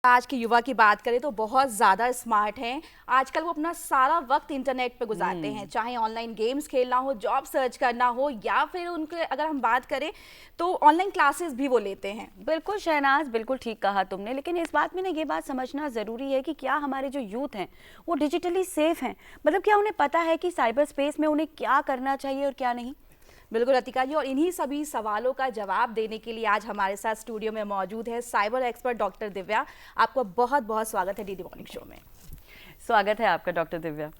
आज के युवा की बात करें तो बहुत ज़्यादा स्मार्ट हैं। आजकल वो अपना सारा वक्त इंटरनेट पे गुजारते हैं, चाहे ऑनलाइन गेम्स खेलना हो, जॉब सर्च करना हो, या फिर उनके अगर हम बात करें तो ऑनलाइन क्लासेस भी वो लेते हैं। बिल्कुल शहनाज, बिल्कुल ठीक कहा तुमने। लेकिन इस बात में ना ये बात समझना ज़रूरी है कि क्या हमारे जो यूथ हैं वो डिजिटली सेफ हैं। मतलब क्या उन्हें पता है कि साइबर स्पेस में उन्हें क्या करना चाहिए और क्या नहीं। बिल्कुल रतिका जी, और इन्हीं सभी सवालों का जवाब देने के लिए आज हमारे साथ स्टूडियो में मौजूद है साइबर एक्सपर्ट डॉक्टर दिव्या। आपका बहुत बहुत स्वागत है डीडी मॉर्निंग शो में। स्वागत है आपका डॉक्टर दिव्या।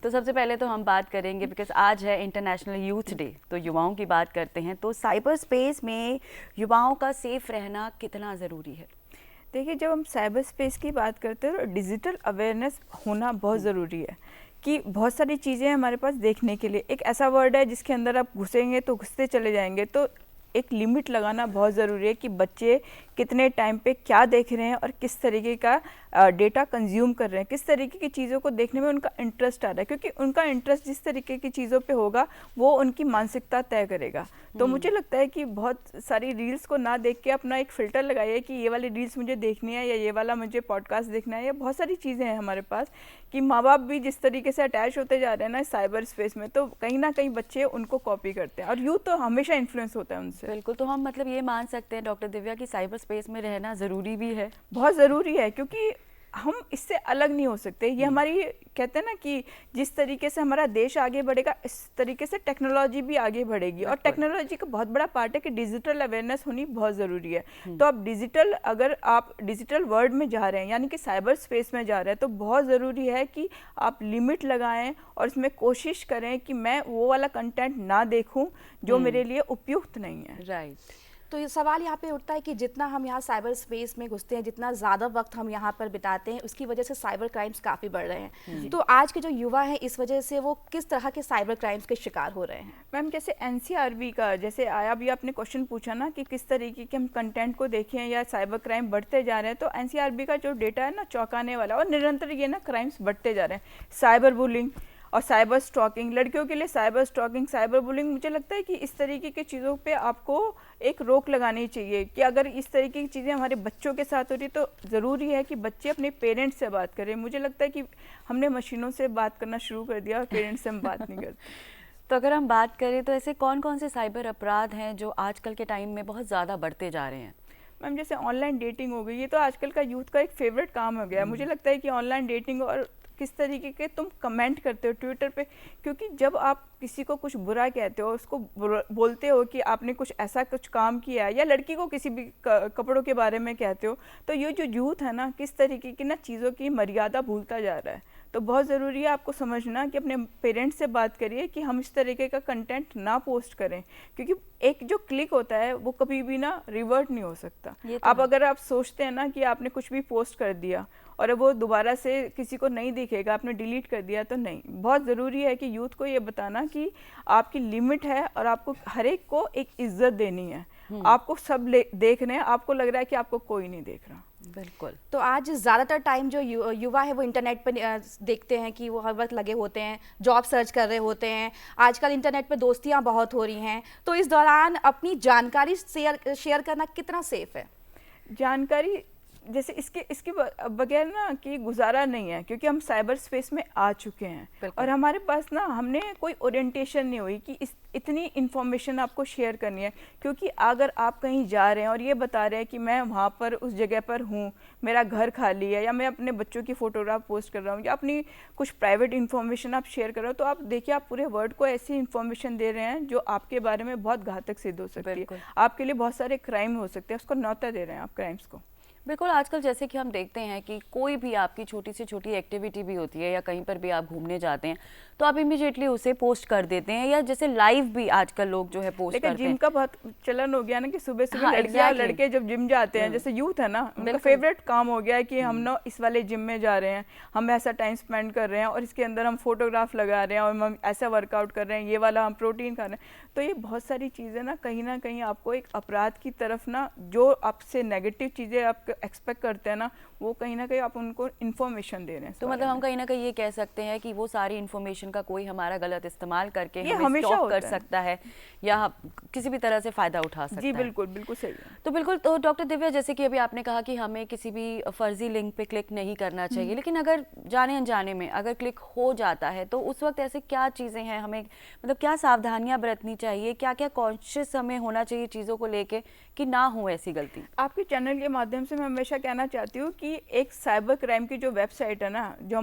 तो सबसे पहले तो हम बात करेंगे, बिकॉज आज है इंटरनेशनल यूथ डे, तो युवाओं की बात करते हैं। तो साइबर स्पेस में युवाओं का सेफ रहना कितना ज़रूरी है? देखिए, जब हम साइबर स्पेस की बात करते हैं तो डिजिटल अवेयरनेस होना बहुत ज़रूरी है कि बहुत सारी चीज़ें हमारे पास देखने के लिए। एक ऐसा वर्ड है जिसके अंदर आप घुसेंगे तो घुसते चले जाएंगे, तो एक लिमिट लगाना बहुत ज़रूरी है कि बच्चे कितने टाइम पे क्या देख रहे हैं और किस तरीके का डेटा कंज्यूम कर रहे हैं, किस तरीके की चीज़ों को देखने में उनका इंटरेस्ट आ रहा है, क्योंकि उनका इंटरेस्ट जिस तरीके की चीज़ों पे होगा वो उनकी मानसिकता तय करेगा। तो मुझे लगता है कि बहुत सारी रील्स को ना देख के अपना एक फ़िल्टर लगाइए कि ये वाली रील्स मुझे देखनी है या ये वाला मुझे पॉडकास्ट देखना है, या बहुत सारी चीज़ें हैं हमारे पास कि माँ बाप भी जिस तरीके से अटैच होते जा रहे हैं ना साइबर स्पेस में, तो कहीं ना कहीं बच्चे उनको कॉपी करते हैं और यूथ तो हमेशा इन्फ्लुएंस होता है उनसे। बिल्कुल, तो हम मतलब ये मान सकते हैं डॉक्टर दिव्या कि साइबर स्पेस में रहना ज़रूरी भी है। बहुत ज़रूरी है, क्योंकि हम इससे अलग नहीं हो सकते। ये हमारी, कहते हैं ना कि जिस तरीके से हमारा देश आगे बढ़ेगा इस तरीके से टेक्नोलॉजी भी आगे बढ़ेगी, और टेक्नोलॉजी का बहुत बड़ा पार्ट है कि डिजिटल अवेयरनेस होनी बहुत ज़रूरी है। तो अब अगर आप डिजिटल वर्ल्ड में जा रहे हैं, यानी कि साइबर स्पेस में जा रहे हैं, तो बहुत ज़रूरी है कि आप लिमिट लगाएं और इसमें कोशिश करें कि मैं वो वाला कंटेंट ना देखूं जो मेरे लिए उपयुक्त नहीं है। राइट। तो ये सवाल यहाँ पे उठता है कि जितना हम यहाँ साइबर स्पेस में घुसते हैं, जितना ज़्यादा वक्त हम यहाँ पर बिताते हैं, उसकी वजह से साइबर क्राइम्स काफ़ी बढ़ रहे हैं। तो आज के जो युवा हैं इस वजह से वो किस तरह के साइबर क्राइम्स के शिकार हो रहे हैं? मैम, जैसे एनसीआरबी का जैसे आया, भी आपने क्वेश्चन पूछा ना कि किस तरीके के हम कंटेंट को देखें या साइबर क्राइम बढ़ते जा रहे हैं, तो एनसीआरबी का जो डेटा है ना चौंकाने वाला, और निरंतर ये ना क्राइम्स बढ़ते जा रहे हैं। साइबर बुलिंग और साइबर स्टॉकिंग, लड़कियों के लिए साइबर स्टॉकिंग, साइबर बुलिंग, मुझे लगता है कि इस तरीके की चीज़ों पे आपको एक रोक लगानी चाहिए कि अगर इस तरीके की चीज़ें हमारे बच्चों के साथ हो रही तो ज़रूरी है कि बच्चे अपने पेरेंट्स से बात करें। मुझे लगता है कि हमने मशीनों से बात करना शुरू कर दिया और पेरेंट्स से हम बात नहीं करते। तो अगर हम बात करें तो ऐसे कौन कौन से साइबर अपराध हैं जो आजकल के टाइम में बहुत ज़्यादा बढ़ते जा रहे हैं? मैम, जैसे ऑनलाइन डेटिंग हो गई, ये तो आजकल का यूथ का एक फेवरेट काम हो गया है। मुझे लगता है कि ऑनलाइन डेटिंग, और किस तरीके के तुम कमेंट करते हो ट्विटर पे, क्योंकि जब आप किसी को कुछ बुरा कहते हो, उसको बोलते हो कि आपने कुछ ऐसा कुछ काम किया है, या लड़की को किसी भी कपड़ों के बारे में कहते हो, तो ये जो यूथ है ना किस तरीके की ना चीज़ों की मर्यादा भूलता जा रहा है। तो बहुत ज़रूरी है आपको समझना कि अपने पेरेंट्स से बात करिए कि हम इस तरीके का कंटेंट ना पोस्ट करें, क्योंकि एक जो क्लिक होता है वो कभी भी ना रिवर्ट नहीं हो सकता। आप अगर आप सोचते हैं ना कि आपने कुछ भी पोस्ट कर दिया और वो दोबारा से किसी को नहीं दिखेगा, आपने डिलीट कर दिया, तो नहीं। बहुत ज़रूरी है कि यूथ को ये बताना कि आपकी लिमिट है और आपको हर एक को एक इज्जत देनी है। आपको सब देख रहे हैं, आपको लग रहा है कि आपको कोई नहीं देख रहा। बिल्कुल। तो आज ज़्यादातर टाइम जो युवा है वो इंटरनेट पर देखते हैं कि वो हर वक्त लगे होते हैं, जॉब सर्च कर रहे होते हैं। आजकल इंटरनेट पे दोस्तियां बहुत हो रही हैं, तो इस दौरान अपनी जानकारी शेयर करना कितना सेफ है? जानकारी जैसे इसके बगैर ना कि गुजारा नहीं है, क्योंकि हम साइबर स्पेस में आ चुके हैं और हमारे पास ना हमने कोई ओरिएंटेशन नहीं हुई कि इतनी इन्फॉर्मेशन आपको शेयर करनी है। क्योंकि अगर आप कहीं जा रहे हैं और ये बता रहे हैं कि मैं वहाँ पर उस जगह पर हूँ, मेरा घर खाली है, या मैं अपने बच्चों की फ़ोटोग्राफ पोस्ट कर रहा हूँ, या अपनी कुछ प्राइवेट इन्फॉर्मेशन आप शेयर कर रहे हो, तो आप देखिए आप पूरे वर्ल्ड को ऐसी इन्फॉर्मेशन दे रहे हैं जो आपके बारे में बहुत घातक सिद्ध हो सकती है। आपके लिए बहुत सारे क्राइम हो सकते हैं, उसको न्योता दे रहे हैं आप क्राइम्स को। बिल्कुल, आजकल जैसे कि हम देखते हैं कि कोई भी आपकी छोटी से छोटी एक्टिविटी भी होती है या कहीं पर भी आप घूमने जाते हैं तो आप इमीडिएटली उसे पोस्ट कर देते हैं, या जैसे लाइव भी आजकल लोग जो है पोस्ट करते हैं। जिम का बहुत चलन हो गया ना कि सुबह सुबह लड़कियां लड़के जब जिम जाते हैं, जैसे यूथ है ना, उनका फेवरेट काम हो गया है कि हम ना इस वाले जिम में जा रहे हैं, हम ऐसा टाइम स्पेंड कर रहे हैं और इसके अंदर हम फोटोग्राफ लगा रहे हैं और हम ऐसा वर्कआउट कर रहे हैं, ये वाला हम प्रोटीन खा रहे हैं। तो ये बहुत सारी चीज़ें ना कहीं आपको एक अपराध की तरफ ना, जो आपसे नेगेटिव चीज़ें आप एक्सपेक्ट करते हैं ना, वो कहीं ना कहीं आप उनको इन्फॉर्मेशन दे रहे हैं। तो मतलब हम कहीं ना कहीं ये कह सकते हैं कि वो सारी इन्फॉर्मेशन का कोई हमारा गलत इस्तेमाल करके हमें हमेशा स्टॉप कर सकता है या किसी भी तरह से फ़ायदा उठा सकता जी है। बिल्कुल, बिल्कुल सही है। तो बिल्कुल, तो डॉक्टर दिव्या, जैसे कि अभी आपने कहा कि हमें किसी भी फर्जी लिंक पे क्लिक नहीं करना चाहिए, लेकिन अगर जाने अनजाने में अगर क्लिक हो जाता है तो उस वक्त ऐसे क्या चीज़ें हैं, हमें मतलब क्या सावधानियां बरतनी चाहिए, क्या क्या कॉन्शियस हमें होना चाहिए चीज़ों को लेके कि ना हो ऐसी गलती? आपके चैनल के माध्यम से मैं हमेशा कहना चाहती हूँ कि एक साइबर क्राइम की जो वेबसाइट है ना, जो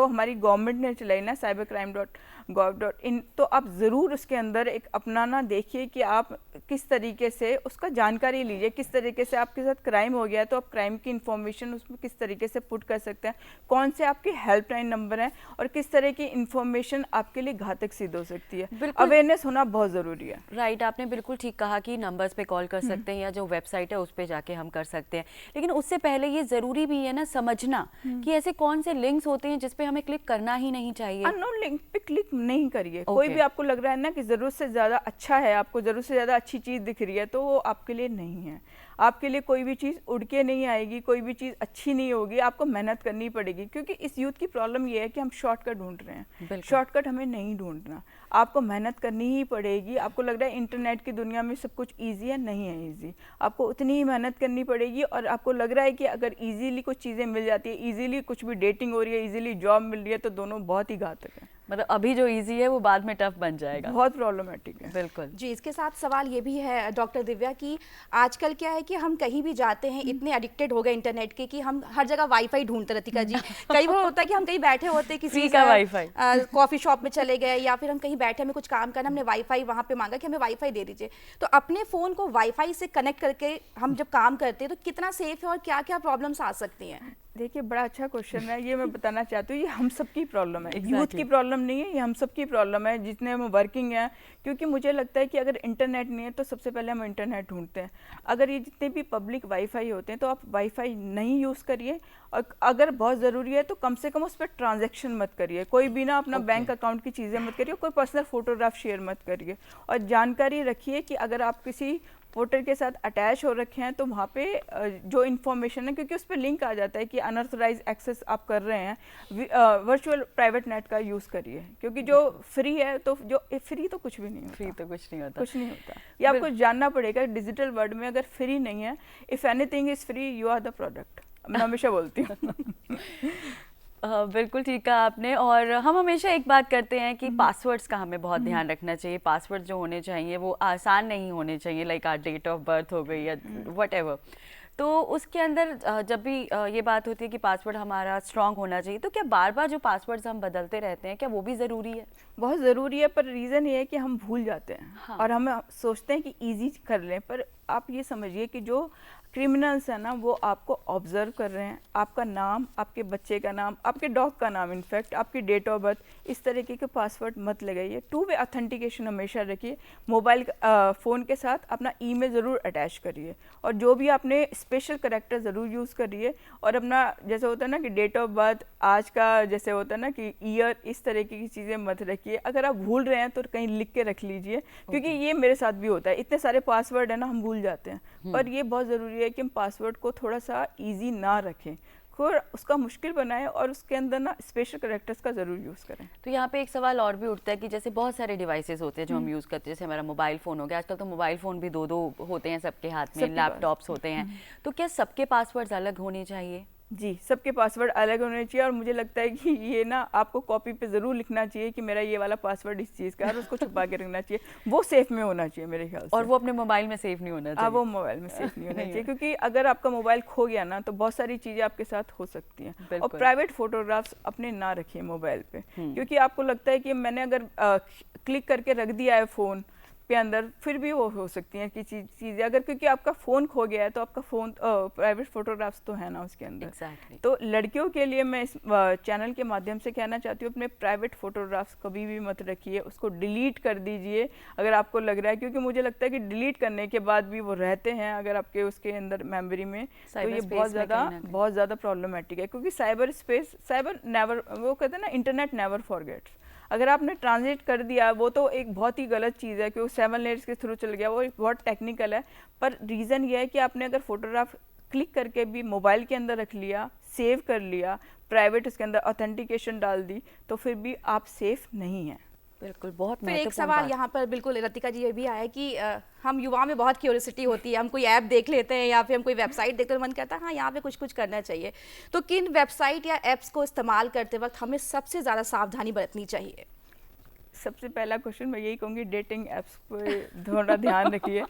हमारी गवर्नमेंट ने चलाई ना, cybercrime.gov.in, तो आप ज़रूर उसके अंदर एक अपनाना देखिए कि आप किस तरीके से उसका जानकारी लीजिए, किस तरीके से आपके साथ क्राइम हो गया है तो आप क्राइम की इंफॉर्मेशन उसमें किस तरीके से पुट कर सकते हैं, कौन से आपके हेल्पलाइन नंबर हैं और किस तरह की इंफॉर्मेशन आपके लिए घातक सिद्ध हो सकती है। अवेयरनेस होना बहुत ज़रूरी है। राइट, आपने बिल्कुल ठीक कहा कि नंबर्स पे कॉल कर सकते हैं या जो वेबसाइट है उस पे जाके हम कर सकते हैं, लेकिन उससे पहले ये ज़रूरी भी है ना समझना कि ऐसे कौन से लिंक्स होते हैं जिस पे हमें क्लिक करना ही नहीं चाहिए। अननोन लिंक पे क्लिक नहीं करिए। कोई भी आपको लग रहा है ना कि ज़रूरत से ज़्यादा अच्छा है, आपको ज़रूरत से ज़्यादा अच्छी चीज़ दिख रही है, तो वो आपके लिए नहीं है। आपके लिए कोई भी चीज़ उड़ के नहीं आएगी, कोई भी चीज़ अच्छी नहीं होगी, आपको मेहनत करनी पड़ेगी, क्योंकि इस यूथ की प्रॉब्लम ये है कि हम शॉर्टकट ढूंढ रहे हैं। शॉर्टकट हमें नहीं ढूंढना, आपको मेहनत करनी ही पड़ेगी। आपको लग रहा है इंटरनेट की दुनिया में सब कुछ ईजी है, नहीं है ईजी, आपको उतनी ही मेहनत करनी पड़ेगी। और आपको लग रहा है कि अगर ईजीली कुछ चीज़ें मिल जाती है, ईजीली कुछ भी डेटिंग हो रही है, ईजीली जॉब मिल रही है, तो दोनों बहुत ही घातक है। मतलब अभी जो इजी है वो बाद में टफ बन जाएगा, बहुत प्रॉब्लमेटिक है। बिल्कुल जी, इसके साथ सवाल ये भी है डॉक्टर दिव्या कि आजकल क्या है कि हम कहीं भी जाते हैं इतने एडिक्टेड हो गए इंटरनेट के कि हम हर जगह वाईफाई ढूंढते रहती का जी। कई बार होता है कि हम कहीं बैठे होते हैं किसी का वाईफाई, कॉफी शॉप में चले गए या फिर हम कहीं बैठे हमें कुछ काम करना, हमने वाईफाई वहाँ पे मांगा कि हमें वाईफाई दे दीजिए। तो अपने फ़ोन को वाईफाई से कनेक्ट करके हम जब काम करते हैं तो कितना सेफ है और क्या क्या प्रॉब्लम्स आ सकती हैं? देखिए, बड़ा अच्छा क्वेश्चन है ये। मैं बताना चाहती हूँ ये हम सब की प्रॉब्लम है, यूथ की प्रॉब्लम नहीं है, ये हम सब की प्रॉब्लम है जितने हम वर्किंग हैं। क्योंकि मुझे लगता है कि अगर इंटरनेट नहीं है तो सबसे पहले हम इंटरनेट ढूंढते हैं। अगर ये जितने भी पब्लिक वाईफाई होते हैं तो आप वाईफाई नहीं यूज़ करिए, और अगर बहुत ज़रूरी है तो कम से कम उस पर ट्रांजेक्शन मत करिए, कोई भी ना अपना बैंक अकाउंट की चीज़ें मत करिए, कोई पर्सनल फोटोग्राफ शेयर मत करिए। और जानकारी रखिए कि अगर आप किसी पोर्टल के साथ अटैच हो रखे हैं तो वहाँ पे जो इन्फॉर्मेशन है, क्योंकि उस पर लिंक आ जाता है कि अनऑथराइज एक्सेस आप कर रहे हैं, वर्चुअल प्राइवेट नेट का यूज़ करिए। क्योंकि जो फ्री है तो जो फ्री तो कुछ भी नहीं होता, फ्री तो कुछ नहीं होता, कुछ नहीं होता। ये आपको जानना पड़ेगा डिजिटल वर्ल्ड में अगर फ्री नहीं है, if anything is free you are the product, मैं हमेशा बोलती हूँ। बिल्कुल ठीक कहा आपने। और हम हमेशा एक बात करते हैं कि पासवर्ड्स का हमें बहुत ध्यान रखना चाहिए। पासवर्ड जो होने चाहिए वो आसान नहीं होने चाहिए, like our date of birth हो गई या व्हाटएवर। तो उसके अंदर जब भी ये बात होती है कि पासवर्ड हमारा स्ट्रांग होना चाहिए, तो क्या बार बार जो पासवर्ड्स हम बदलते रहते हैं क्या वो भी ज़रूरी है? बहुत ज़रूरी है, पर रीज़न ये है कि हम भूल जाते हैं। हाँ। और हम सोचते हैं कि इजी कर लें, पर आप ये समझिए कि जो क्रिमिनल्स हैं ना वो आपको ऑब्जर्व कर रहे हैं। आपका नाम, आपके बच्चे का नाम, आपके डॉग का नाम, इनफैक्ट आपकी डेट ऑफ बर्थ, इस तरीके के पासवर्ड मत लगाइए। 2 वे ऑथेंटिकेशन हमेशा रखिए। मोबाइल फ़ोन के साथ अपना ईमेल ज़रूर अटैच करिए, और जो भी आपने स्पेशल करैक्टर ज़रूर यूज़ करिए। और अपना जैसे होता है ना कि डेट ऑफ बर्थ, आज का जैसे होता है ना कि ईयर, इस तरीके की चीज़ें मत रखिए। अगर आप भूल रहे हैं तो कहीं लिख के रख लीजिए, क्योंकि ये मेरे साथ भी होता है। इतने सारे पासवर्ड है ना, हम भूल जाते हैं। पर ये बहुत ज़रूरी है कि हम पासवर्ड को थोड़ा सा ईजी ना रखें, और उसका मुश्किल बनाएं, और उसके अंदर ना स्पेशल कैरेक्टर्स का ज़रूर यूज़ करें। तो यहाँ पे एक सवाल और भी उठता है कि जैसे बहुत सारे डिवाइसेस होते हैं जो हम यूज़ करते हैं, जैसे हमारा मोबाइल फ़ोन हो गया, आजकल तो मोबाइल फ़ोन भी 2-2 होते हैं सबके हाथ में, लैपटॉप्स होते हैं, तो क्या सबके पासवर्ड्स अलग होने चाहिए? जी, सबके पासवर्ड अलग होने चाहिए। और मुझे लगता है कि ये ना आपको कॉपी पे ज़रूर लिखना चाहिए कि मेरा ये वाला पासवर्ड इस चीज़ का है, और उसको छुपा के रखना चाहिए। वो सेफ में होना चाहिए मेरे ख्याल से। और वो अपने मोबाइल में सेफ नहीं होना चाहिए। वो मोबाइल में सेफ नहीं होना चाहिए, क्योंकि अगर आपका मोबाइल खो गया ना तो बहुत सारी चीज़ें आपके साथ हो सकती हैं। और प्राइवेट फोटोग्राफ्स अपने ना रखिए मोबाइल पे, क्योंकि आपको लगता है कि मैंने अगर क्लिक करके रख दिया है फ़ोन पे अंदर, फिर भी वो हो सकती हैं कि चीज़ें अगर, क्योंकि आपका फ़ोन खो गया है तो आपका फ़ोन प्राइवेट फ़ोटोग्राफ्स तो है ना उसके अंदर। Exactly. तो लड़कियों के लिए मैं इस चैनल के माध्यम से कहना चाहती हूँ, अपने प्राइवेट फ़ोटोग्राफ्स कभी भी मत रखिए, उसको डिलीट कर दीजिए अगर आपको लग रहा है। क्योंकि मुझे लगता है कि डिलीट करने के बाद भी वो रहते हैं अगर आपके उसके अंदर मेमोरी में, तो ये बहुत ज़्यादा प्रॉब्लमेटिक है। क्योंकि साइबर नेवर, वो कहते हैं ना, इंटरनेट नेवर फॉरगेट्स। अगर आपने ट्रांजिट कर दिया, वो तो एक बहुत ही गलत चीज़ है, क्योंकि 7 लेयर्स के थ्रू चल गया, वो बहुत टेक्निकल है। पर रीज़न ये है कि आपने अगर फोटोग्राफ क्लिक करके भी मोबाइल के अंदर रख लिया, सेव कर लिया, प्राइवेट उसके अंदर ऑथेंटिकेशन डाल दी, तो फिर भी आप सेफ नहीं हैं। बिल्कुल, बहुत फिर एक महत्वपूर्ण सवाल बात। यहाँ पर बिल्कुल रतिका जी ये भी आया कि हम युवाओं में बहुत क्यूरियोसिटी होती है, हम कोई ऐप देख लेते हैं या फिर हम कोई वेबसाइट देखते हैं, मन करता है हाँ यहाँ पे कुछ कुछ करना चाहिए। तो किन वेबसाइट या ऐप्स को इस्तेमाल करते वक्त हमें सबसे ज़्यादा सावधानी बरतनी चाहिए? सबसे पहला क्वेश्चन मैं यही कहूँगी, डेटिंग ऐप्स पे थोड़ा ध्यान रखिए।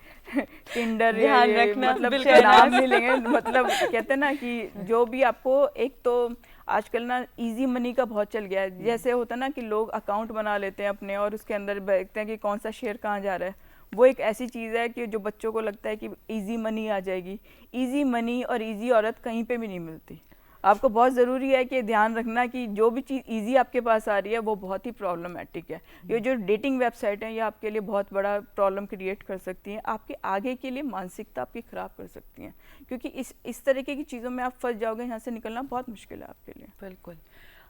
टिंडर ध्यान रखना, मतलब बिल्कुल। नाम नहीं लेंगे, मतलब कहते हैं ना कि जो भी आपको, एक तो आजकल ना इजी मनी का बहुत चल गया है। जैसे होता है ना कि लोग अकाउंट बना लेते हैं अपने और उसके अंदर देखते हैं कि कौन सा शेयर कहाँ जा रहा है। वो एक ऐसी चीज़ है कि जो बच्चों को लगता है कि इजी मनी आ जाएगी। इजी मनी और इजी औरत कहीं पे भी नहीं मिलती। आपको बहुत ज़रूरी है कि ध्यान रखना कि जो भी चीज़ इजी आपके पास आ रही है वो बहुत ही प्रॉब्लमेटिक है। ये जो डेटिंग वेबसाइट है ये आपके लिए बहुत बड़ा प्रॉब्लम क्रिएट कर सकती हैं, आपके आगे के लिए मानसिकता आपकी ख़राब कर सकती हैं, क्योंकि इस तरीके की चीज़ों में आप फंस जाओगे, यहाँ से निकलना बहुत मुश्किल है आपके लिए। बिल्कुल।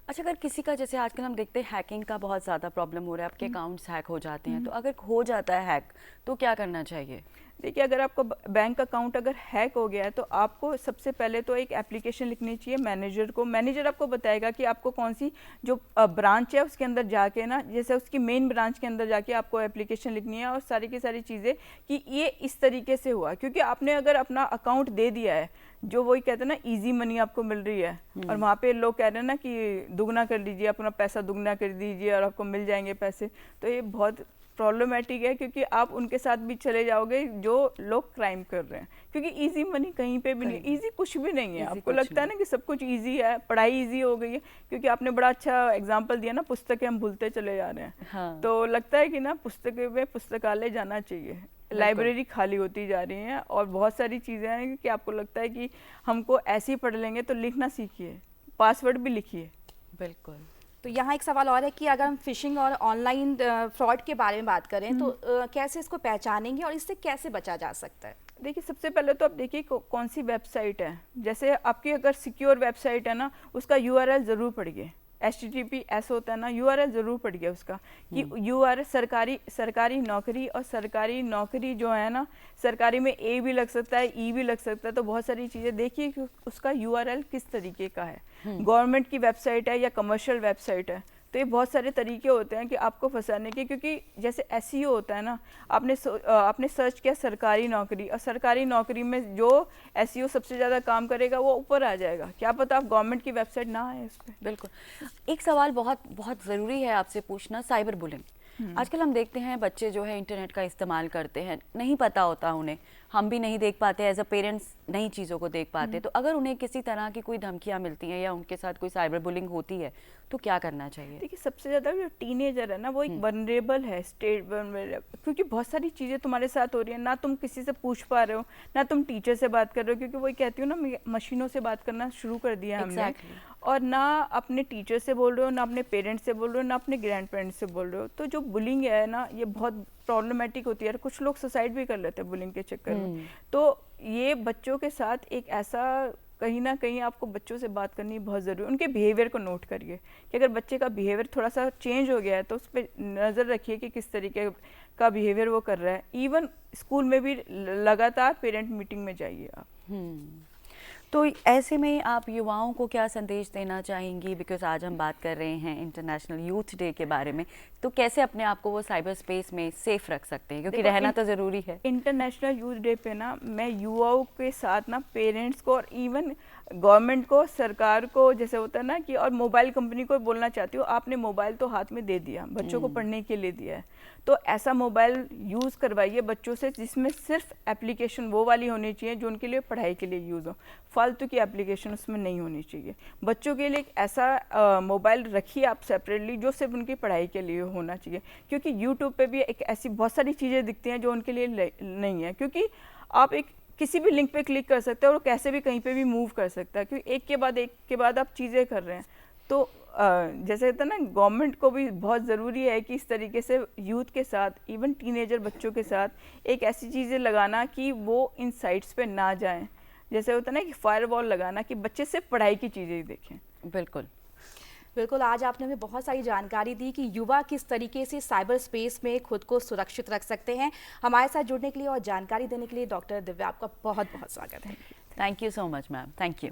अच्छा, अगर किसी का, जैसे आजकल हम देखते हैं हैकिंग का बहुत ज़्यादा प्रॉब्लम हो रहा है, आपके अकाउंट्स हैक हो जाते हैं, तो अगर हो जाता है हैक तो क्या करना चाहिए? देखिए, अगर आपका बैंक अकाउंट अगर हैक हो गया है तो आपको सबसे पहले तो एक एप्लीकेशन लिखनी चाहिए मैनेजर को। मैनेजर आपको बताएगा कि आपको कौन सी जो ब्रांच है उसके अंदर जाके ना, जैसे उसकी मेन ब्रांच के अंदर जाके आपको एप्लीकेशन लिखनी है और सारी की सारी चीज़ें कि ये इस तरीके से हुआ। क्योंकि आपने अगर अपना अकाउंट दे दिया है, जो वही कहते हैं ना इजी मनी आपको मिल रही है, और वहाँ पे लोग कह रहे हैं ना कि दुगना कर लीजिए, अपना पैसा दुगना कर दीजिए और आपको मिल जाएंगे पैसे, तो ये बहुत प्रॉब्लमेटिक है। क्योंकि आप उनके साथ भी चले जाओगे जो लोग क्राइम कर रहे हैं, क्योंकि इजी मनी कहीं पे भी नहीं, इजी कुछ भी नहीं है। आपको लगता है ना कि सब कुछ इजी है, पढ़ाई इजी हो गई है, क्योंकि आपने बड़ा अच्छा एग्जांपल दिया ना, पुस्तकें हम भूलते चले जा रहे हैं। हाँ। तो लगता है कि ना पुस्तकें में पुस्तकालय जाना चाहिए, लाइब्रेरी खाली होती जा रही है और बहुत सारी चीज़ें हैं कि आपको लगता है कि हमको ऐसे ही पढ़ लेंगे, तो लिखना सीखिए, पासवर्ड भी लिखिए। बिल्कुल। तो यहाँ एक सवाल और है कि अगर हम फिशिंग और ऑनलाइन फ्रॉड के बारे में बात करें तो कैसे इसको पहचानेंगे और इससे कैसे बचा जा सकता है? देखिए, सबसे पहले तो आप देखिए कौन सी वेबसाइट है। जैसे आपकी अगर सिक्योर वेबसाइट है ना, उसका URL ज़रूर पढ़िए। HTTPS होता है ना, URL ज़रूर पढ़िए उसका कि URL सरकारी नौकरी, और सरकारी नौकरी जो है ना, सरकारी में A भी लग सकता है, E भी लग सकता है, तो बहुत सारी चीज़ें देखिए कि उसका URL किस तरीके का है। गवर्नमेंट की वेबसाइट है या कमर्शियल वेबसाइट है, तो ये बहुत सारे तरीके होते हैं कि आपको फंसाने के। क्योंकि जैसे SEO होता है ना, आपने सर्च किया सरकारी नौकरी, और सरकारी नौकरी में जो SEO सबसे ज़्यादा काम करेगा वो ऊपर आ जाएगा। क्या पता आप गवर्नमेंट की वेबसाइट ना आए उस पर। बिल्कुल। एक सवाल बहुत बहुत ज़रूरी है आपसे पूछना, साइबर बुलिंग। आजकल हम देखते हैं बच्चे जो है इंटरनेट का इस्तेमाल करते हैं, नहीं पता होता उन्हें, हम भी नहीं देख पाते, एज अ पेरेंट्स नई चीज़ों को देख पाते, तो अगर उन्हें किसी तरह की कोई धमकियाँ मिलती हैं या उनके साथ कोई साइबर बुलिंग होती है तो क्या करना चाहिए? देखिए, सबसे ज़्यादा जो टीनेजर है ना, वो एक वनरेबल है, क्योंकि बहुत सारी चीज़ें तुम्हारे साथ हो रही है, ना तुम किसी से पूछ पा रहे हो, ना तुम टीचर से बात कर रहे हो, क्योंकि वही कहती हूँ ना, मशीनों से बात करना शुरू कर दिया हमने। और ना अपने टीचर से बोल रहे हो, ना अपने पेरेंट्स से बोल रहे हो, ना अपने ग्रैंड पेरेंट्स से बोल रहे हो। तो जो बुलिंग है ना, ये बहुत प्रॉब्लमेटिक होती है, और कुछ लोग सुसाइड भी कर लेते हैं बुलिंग के चक्कर में। तो ये बच्चों के साथ एक ऐसा, कहीं ना कहीं आपको बच्चों से बात करनी बहुत ज़रूरी है। उनके बिहेवियर को नोट करिए कि अगर बच्चे का बिहेवियर थोड़ा सा चेंज हो गया है तो उस पर नज़र रखिए कि किस तरीके का बिहेवियर वो कर रहा है। इवन स्कूल में भी लगातार पेरेंट मीटिंग में जाइए आप। तो ऐसे में आप युवाओं को क्या संदेश देना चाहेंगी? बिकॉज आज हम बात कर रहे हैं इंटरनेशनल यूथ डे के बारे में, तो कैसे अपने आप को वो साइबर स्पेस में सेफ रख सकते हैं, क्योंकि रहना तो ज़रूरी है। इंटरनेशनल यूथ डे पे ना मैं युवाओं के साथ ना पेरेंट्स को और इवन गवर्नमेंट को, सरकार को, जैसे होता है ना कि, और मोबाइल कंपनी को बोलना चाहती हूँ, आपने मोबाइल तो हाथ में दे दिया, बच्चों को पढ़ने के लिए दिया है, तो ऐसा मोबाइल यूज़ करवाइए बच्चों से जिसमें सिर्फ एप्लीकेशन वो वाली होनी चाहिए जो उनके लिए पढ़ाई के लिए यूज़ हो, फालतू की एप्लीकेशन उसमें नहीं होनी चाहिए। बच्चों के लिए एक ऐसा मोबाइल रखिए आप सेपरेटली जो सिर्फ उनकी पढ़ाई के लिए होना चाहिए, क्योंकि यूट्यूब पे भी एक ऐसी बहुत सारी चीज़ें दिखती हैं जो उनके लिए नहीं है, क्योंकि आप एक किसी भी लिंक पे क्लिक कर सकते हैं और कैसे भी कहीं पे भी मूव कर सकता है, क्योंकि एक के बाद आप चीज़ें कर रहे हैं। तो जैसे कहते हैं ना, गवर्नमेंट को भी बहुत ज़रूरी है कि इस तरीके से यूथ के साथ, इवन टीनेजर बच्चों के साथ एक ऐसी चीज़ें लगाना कि वो इन साइट्स पे ना जाएं। जैसे होता है ना कि फायरवॉल लगाना कि बच्चे सिर्फ पढ़ाई की चीज़ें ही देखें। बिल्कुल बिल्कुल, आज आपने हमें बहुत सारी जानकारी दी कि युवा किस तरीके से साइबर स्पेस में खुद को सुरक्षित रख सकते हैं। हमारे साथ जुड़ने के लिए और जानकारी देने के लिए डॉक्टर दिव्या, आपका बहुत बहुत स्वागत है। Thank you so much ma'am, thank you.